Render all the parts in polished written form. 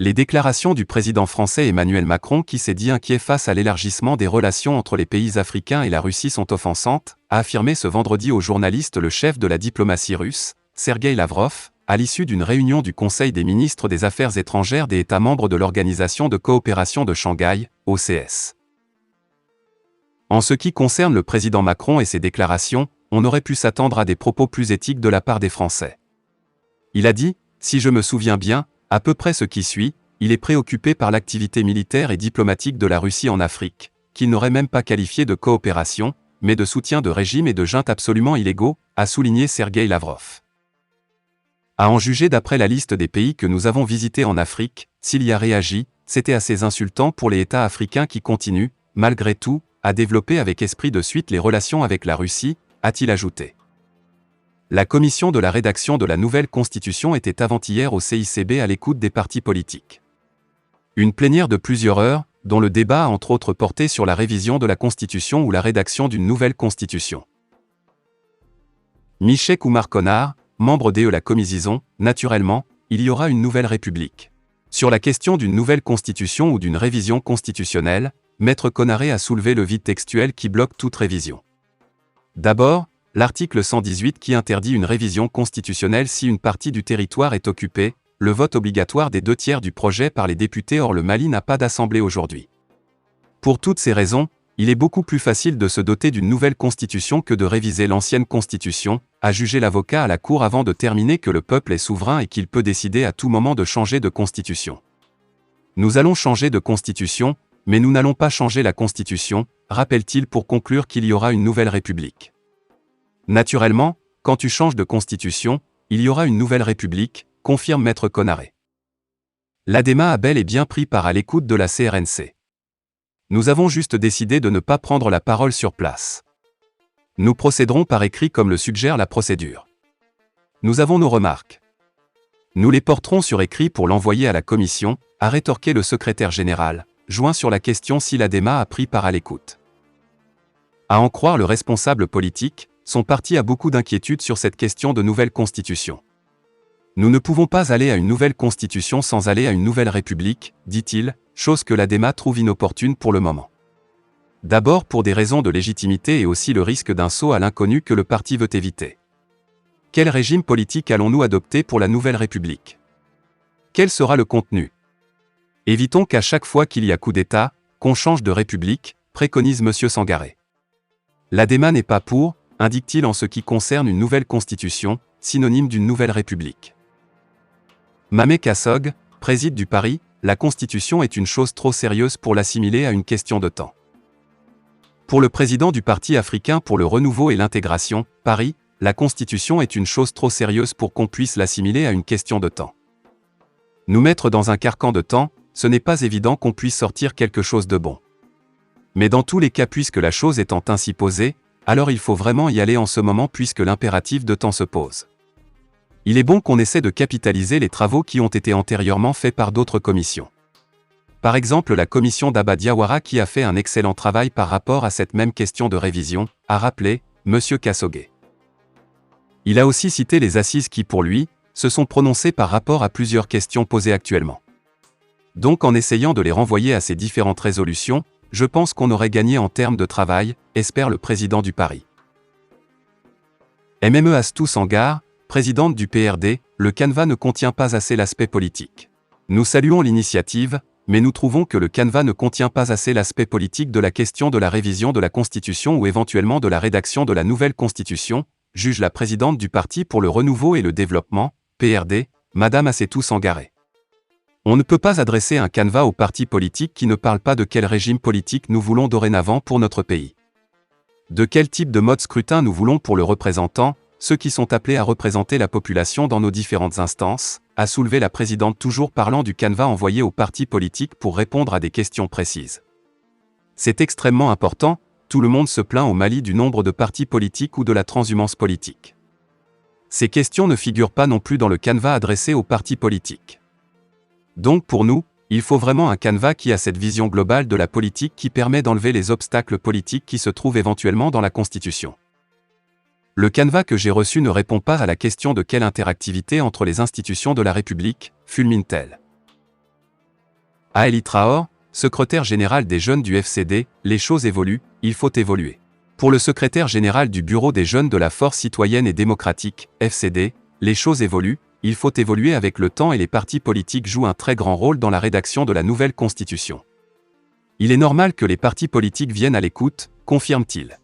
Les déclarations du président français Emmanuel Macron qui s'est dit inquiet face à l'élargissement des relations entre les pays africains et la Russie sont offensantes, a affirmé ce vendredi aux journalistes le chef de la diplomatie russe, Sergueï Lavrov, à l'issue d'une réunion du Conseil des ministres des Affaires étrangères des États membres de l'Organisation de coopération de Shanghai, OCS. En ce qui concerne le président Macron et ses déclarations, on aurait pu s'attendre à des propos plus éthiques de la part des Français. Il a dit, si je me souviens bien, à peu près ce qui suit, il est préoccupé par l'activité militaire et diplomatique de la Russie en Afrique, qu'il n'aurait même pas qualifié de coopération, mais de soutien de régimes et de juntes absolument illégaux, a souligné Sergueï Lavrov. À en juger d'après la liste des pays que nous avons visités en Afrique, s'il y a réagi, c'était assez insultant pour les États africains qui continuent, malgré tout, à développer avec esprit de suite les relations avec la Russie, a-t-il ajouté. La commission de la rédaction de la nouvelle constitution était avant-hier au CICB à l'écoute des partis politiques. Une plénière de plusieurs heures, dont le débat a entre autres porté sur la révision de la constitution ou la rédaction d'une nouvelle constitution. Michek Oumar Konar, membre de la Commission, naturellement, il y aura une nouvelle république. Sur la question d'une nouvelle constitution ou d'une révision constitutionnelle, Maître Konaré a soulevé le vide textuel qui bloque toute révision. D'abord, l'article 118 qui interdit une révision constitutionnelle si une partie du territoire est occupée, le vote obligatoire des 2/3 du projet par les députés. Or le Mali n'a pas d'assemblée aujourd'hui. Pour toutes ces raisons, il est beaucoup plus facile de se doter d'une nouvelle constitution que de réviser l'ancienne constitution, a jugé l'avocat à la Cour avant de terminer que le peuple est souverain et qu'il peut décider à tout moment de changer de constitution. Nous allons changer de constitution, mais nous n'allons pas changer la constitution, rappelle-t-il pour conclure qu'il y aura une nouvelle république. Naturellement, quand tu changes de constitution, il y aura une nouvelle république, confirme Maître Konaré. L'ADEMA a bel et bien pris part à l'écoute de la CRNC. Nous avons juste décidé de ne pas prendre la parole sur place. Nous procéderons par écrit comme le suggère la procédure. Nous avons nos remarques. Nous les porterons sur écrit pour l'envoyer à la commission, a rétorqué le secrétaire général, joint sur la question si l'ADEMA a pris part à l'écoute. À en croire le responsable politique, son parti a beaucoup d'inquiétudes sur cette question de nouvelle constitution. Nous ne pouvons pas aller à une nouvelle constitution sans aller à une nouvelle république, dit-il, chose que l'ADEMA trouve inopportune pour le moment. D'abord pour des raisons de légitimité et aussi le risque d'un saut à l'inconnu que le parti veut éviter. Quel régime politique allons-nous adopter pour la nouvelle république? Quel sera le contenu? Évitons qu'à chaque fois qu'il y a coup d'État, qu'on change de république, préconise M. Sangaré. L'ADEMA n'est pas pour, indique-t-il en ce qui concerne une nouvelle constitution, synonyme d'une nouvelle république. Mamé Kassog, préside du Paris, la constitution est une chose trop sérieuse pour l'assimiler à une question de temps. Pour le président du Parti africain pour le renouveau et l'intégration, Paris, la constitution est une chose trop sérieuse pour qu'on puisse l'assimiler à une question de temps. Nous mettre dans un carcan de temps, ce n'est pas évident qu'on puisse sortir quelque chose de bon. Mais dans tous les cas puisque la chose étant ainsi posée, alors il faut vraiment y aller en ce moment puisque l'impératif de temps se pose. Il est bon qu'on essaie de capitaliser les travaux qui ont été antérieurement faits par d'autres commissions. Par exemple la commission d'Abba Diawara qui a fait un excellent travail par rapport à cette même question de révision, a rappelé M. Kassogé. Il a aussi cité les assises qui pour lui, se sont prononcées par rapport à plusieurs questions posées actuellement. Donc en essayant de les renvoyer à ces différentes résolutions, je pense qu'on aurait gagné en termes de travail, espère le président du Paris. Mme Astou Sangar, présidente du PRD, le canevas ne contient pas assez l'aspect politique. Nous saluons l'initiative, mais nous trouvons que le canevas ne contient pas assez l'aspect politique de la question de la révision de la Constitution ou éventuellement de la rédaction de la nouvelle Constitution, juge la présidente du Parti pour le renouveau et le développement, PRD, Mme Astou Sangaré. On ne peut pas adresser un canevas aux partis politiques qui ne parlent pas de quel régime politique nous voulons dorénavant pour notre pays. De quel type de mode scrutin nous voulons pour le représentant, ceux qui sont appelés à représenter la population dans nos différentes instances, a soulevé la présidente toujours parlant du canevas envoyé aux partis politiques pour répondre à des questions précises. C'est extrêmement important, tout le monde se plaint au Mali du nombre de partis politiques ou de la transhumance politique. Ces questions ne figurent pas non plus dans le canevas adressé aux partis politiques. Donc pour nous, il faut vraiment un canevas qui a cette vision globale de la politique qui permet d'enlever les obstacles politiques qui se trouvent éventuellement dans la Constitution. Le canevas que j'ai reçu ne répond pas à la question de quelle interactivité entre les institutions de la République, fulmine-t-elle. À Elie Traor, secrétaire général des jeunes du FCD, les choses évoluent, il faut évoluer. Pour le secrétaire général du Bureau des jeunes de la Force citoyenne et démocratique, FCD, les choses évoluent, il faut évoluer avec le temps et les partis politiques jouent un très grand rôle dans la rédaction de la nouvelle Constitution. Il est normal que les partis politiques viennent à l'écoute, confirme-t-il.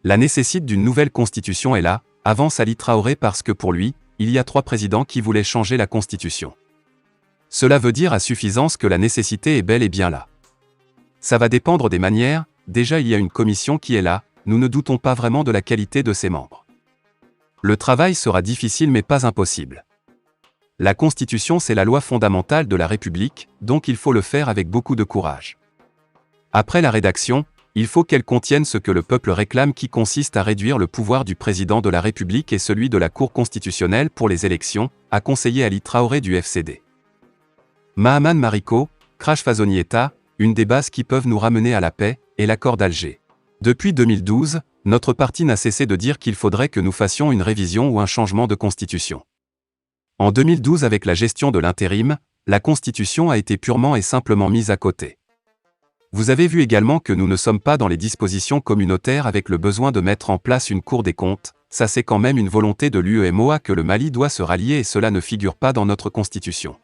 La nécessité d'une nouvelle Constitution est là, avance Ali Traoré parce que pour lui, il y a 3 présidents qui voulaient changer la Constitution. Cela veut dire à suffisance que la nécessité est bel et bien là. Ça va dépendre des manières, déjà il y a une commission qui est là, nous ne doutons pas vraiment de la qualité de ses membres. Le travail sera difficile mais pas impossible. La Constitution c'est la loi fondamentale de la République, donc il faut le faire avec beaucoup de courage. Après la rédaction, il faut qu'elle contienne ce que le peuple réclame qui consiste à réduire le pouvoir du président de la République et celui de la Cour constitutionnelle pour les élections, a conseillé Ali Traoré du FCD. Mahaman Mariko, Crash Fasonieta, une des bases qui peuvent nous ramener à la paix, est l'accord d'Alger. Depuis 2012, notre parti n'a cessé de dire qu'il faudrait que nous fassions une révision ou un changement de constitution. En 2012 avec la gestion de l'intérim, la constitution a été purement et simplement mise à côté. Vous avez vu également que nous ne sommes pas dans les dispositions communautaires avec le besoin de mettre en place une Cour des comptes, ça c'est quand même une volonté de l'UEMOA que le Mali doit se rallier et cela ne figure pas dans notre constitution.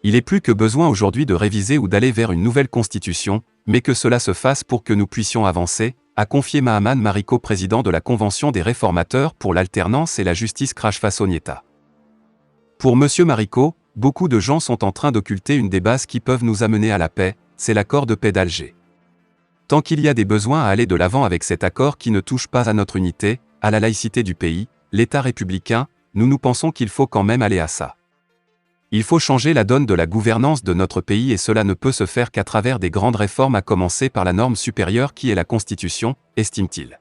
Il est plus que besoin aujourd'hui de réviser ou d'aller vers une nouvelle constitution, mais que cela se fasse pour que nous puissions avancer, a confié Mahaman Mariko, président de la Convention des réformateurs pour l'alternance et la justice Crash Fasonieta. Pour M. Mariko, beaucoup de gens sont en train d'occulter une des bases qui peuvent nous amener à la paix, c'est l'accord de paix d'Alger. Tant qu'il y a des besoins à aller de l'avant avec cet accord qui ne touche pas à notre unité, à la laïcité du pays, l'État républicain, nous pensons qu'il faut quand même aller à ça. Il faut changer la donne de la gouvernance de notre pays et cela ne peut se faire qu'à travers des grandes réformes à commencer par la norme supérieure qui est la Constitution, estime-t-il.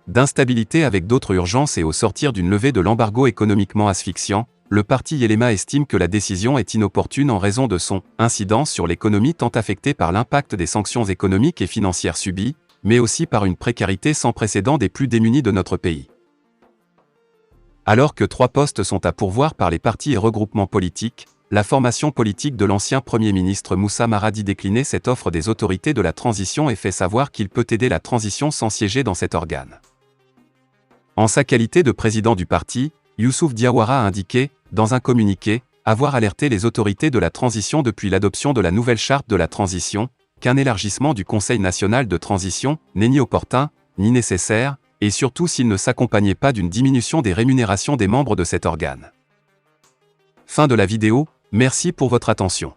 D'instabilité avec d'autres urgences et au sortir d'une levée de l'embargo économiquement asphyxiant, le parti Yelema estime que la décision est inopportune en raison de son incidence sur l'économie tant affectée par l'impact des sanctions économiques et financières subies, mais aussi par une précarité sans précédent des plus démunis de notre pays. Alors que 3 postes sont à pourvoir par les partis et regroupements politiques, la formation politique de l'ancien Premier ministre Moussa Maradi déclinait cette offre des autorités de la transition et fait savoir qu'il peut aider la transition sans siéger dans cet organe. En sa qualité de président du parti, Youssouf Diawara a indiqué, dans un communiqué, avoir alerté les autorités de la transition depuis l'adoption de la nouvelle charte de la transition, qu'un élargissement du Conseil national de transition n'est ni opportun, ni nécessaire, et surtout s'il ne s'accompagnait pas d'une diminution des rémunérations des membres de cet organe. Fin de la vidéo, merci pour votre attention.